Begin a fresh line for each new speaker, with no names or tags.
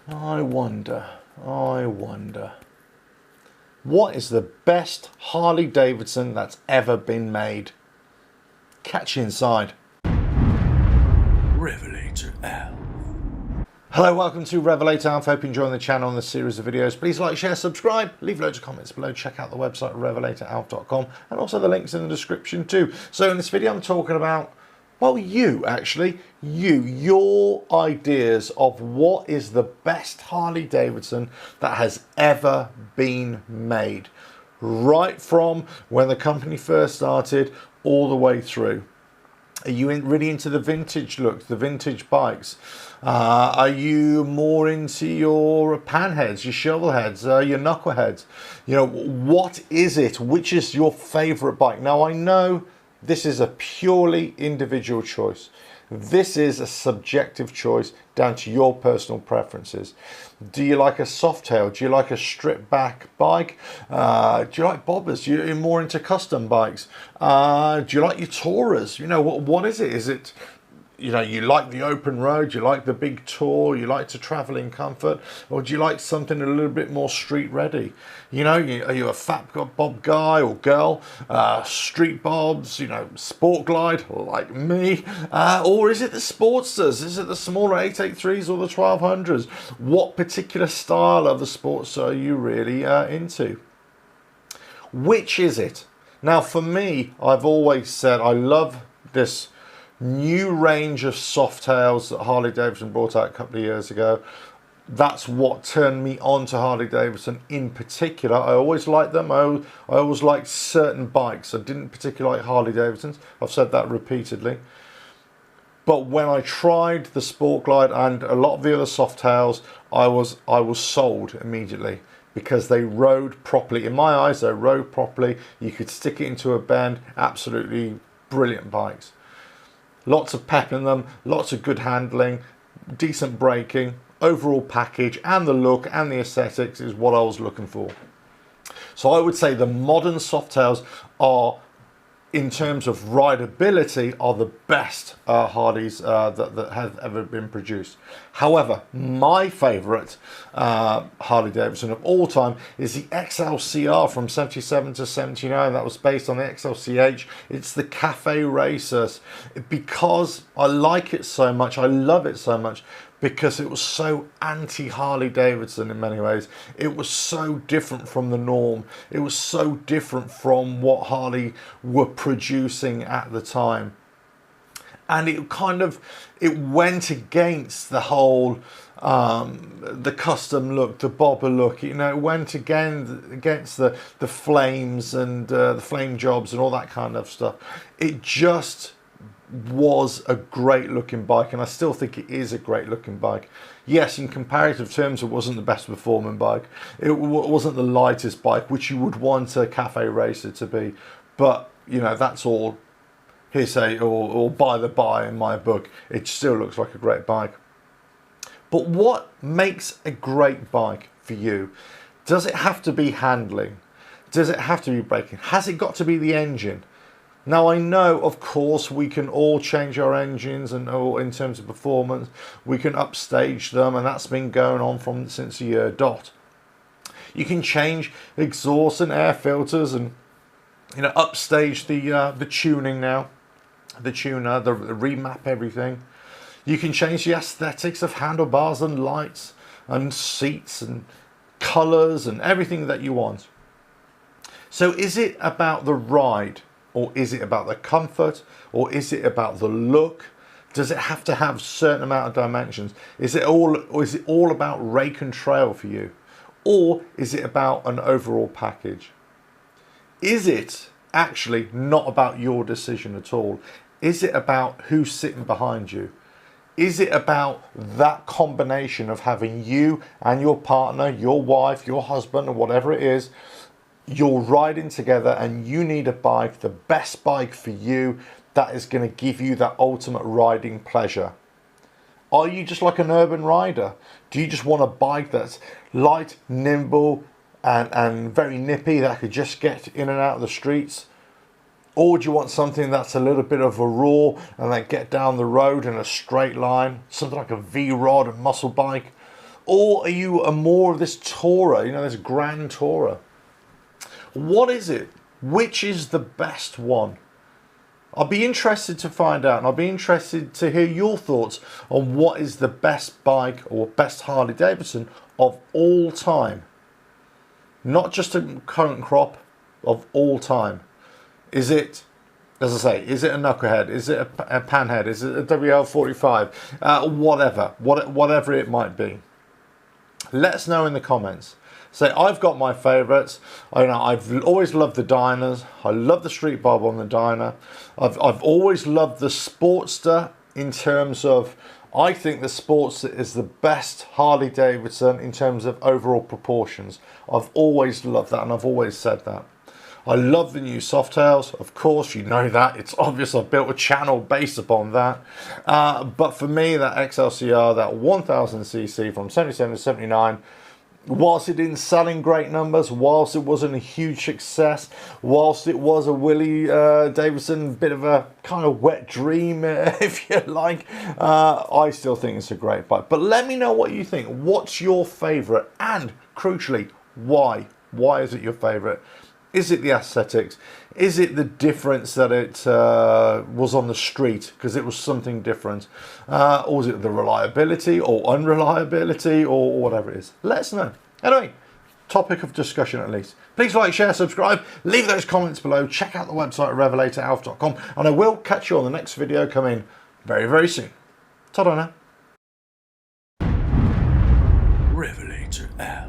I wonder, what is the best Harley Davidson that's ever been made? Catch you inside. RevelatorAlf. Hello, welcome to RevelatorAlf. Hope you're enjoying the channel and the series of videos. Please like, share, subscribe, leave loads of comments below. Check out the website RevelatorAlf.com and also the links in the description too. So in this video I'm talking about, well, your ideas of what is the best Harley Davidson that has ever been made. Right from when the company first started all the way through. Are you really into the vintage look, the vintage bikes? Are you more into your panheads, your shovelheads, your knuckleheads? You know, what is it? Which is your favorite bike? Now, I know this is a purely individual choice. This is a subjective choice down to your personal preferences. Do you like a softail? Do you like a stripped back bike? Do you like bobbers? You're more into custom bikes. Do you like your tourers? You know, what is it? Is it, you know, you like the open road, you like the big tour, you like to travel in comfort, or do you like something a little bit more street ready? You know, are you a fat bob guy or girl, street bobs, you know, sport glide like me, or is it the Sportsters? Is it the smaller 883s or the 1200s? What particular style of the Sportster are you really into? Which is it? Now, for me, I've always said I love this new range of softails that Harley Davidson brought out a couple of years ago. That's what turned me on to Harley Davidson in particular. I always liked them. I always liked certain bikes. I didn't particularly like Harley Davidsons. I've said that repeatedly. But when I tried the Sport Glide and a lot of the other softails, I was sold immediately because they rode properly. In my eyes, they rode properly. You could stick it into a bend. Absolutely brilliant bikes. Lots of pep in them, lots of good handling, decent braking, overall package, and the look and the aesthetics is what I was looking for. So I would say the modern softails are, in terms of rideability, are the best Harleys that have ever been produced. However, my favourite Harley Davidson of all time is the XLCR from 77 to 79. That was based on the XLCH. It's the Cafe Racers. Because I like it so much, I love it so much, because it was so anti-Harley Davidson in many ways. It was so different from the norm. It was so different from what Harley were producing at the time. And it went against the whole, the custom look, the bobber look. You know, it went against the flames and the flame jobs and all that kind of stuff. It just was a great looking bike, and I still think it is a great looking bike. Yes, in comparative terms, it wasn't the best performing bike. It wasn't the lightest bike, which you would want a cafe racer to be. But, you know, that's all hearsay or by the by in my book. It still looks like a great bike. But what makes a great bike for you? Does it have to be handling? Does it have to be braking? Has it got to be the engine? Now, I know, of course, we can all change our engines, and in terms of performance, we can upstage them, and that's been going on since the year dot. You can change exhaust and air filters, and, you know, upstage the tuning now, the tuner, the remap everything. You can change the aesthetics of handlebars and lights and seats and colours and everything that you want. So, is it about the ride? Or is it about the comfort? Or is it about the look? Does it have to have a certain amount of dimensions? Is it all about rake and trail for you? Or is it about an overall package? Is it actually not about your decision at all? Is it about who's sitting behind you? Is it about that combination of having you and your partner, your wife, your husband, or whatever it is, you're riding together and you need a bike, the best bike for you, that is going to give you that ultimate riding pleasure? Are you just like an urban rider? Do you just want a bike that's light, nimble, and very nippy, that could just get in and out of the streets? Or do you want something that's a little bit of a roar and then get down the road in a straight line, something like a V-Rod, a muscle bike? Or are you a more of this tourer, you know, this grand tourer? What is it? Which is the best one? I'll be interested to find out, and I'll be interested to hear your thoughts on what is the best bike or best Harley Davidson of all time. Not just a current crop, of all time. Is it, as I say, is it a knucklehead? Is it a panhead? Is it a WL45? Whatever it might be. Let us know in the comments. Say, I've got my favourites. I've always loved the Dyners. I love the street bob on the Dyna. I've always loved the Sportster in terms of, I think the Sportster is the best Harley Davidson in terms of overall proportions. I've always loved that, and I've always said that. I love the new Softails, of course, you know that. It's obvious I've built a channel based upon that. But for me, that XLCR, that 1000cc from 77 to 79, whilst it didn't sell in great numbers, whilst it wasn't a huge success, whilst it was a Willie Davidson, bit of a kind of wet dream, if you like, I still think it's a great bike. But let me know what you think. What's your favourite? And, crucially, why? Why is it your favourite? Is it the aesthetics? Is it the difference that it was on the street because it was something different? Or is it the reliability or unreliability or whatever it is? Let us know. Anyway, topic of discussion at least. Please like, share, subscribe, leave those comments below. Check out the website at RevelatorAlf.com, and I will catch you on the next video coming very, very soon. Ta-da now.
RevelatorAlf.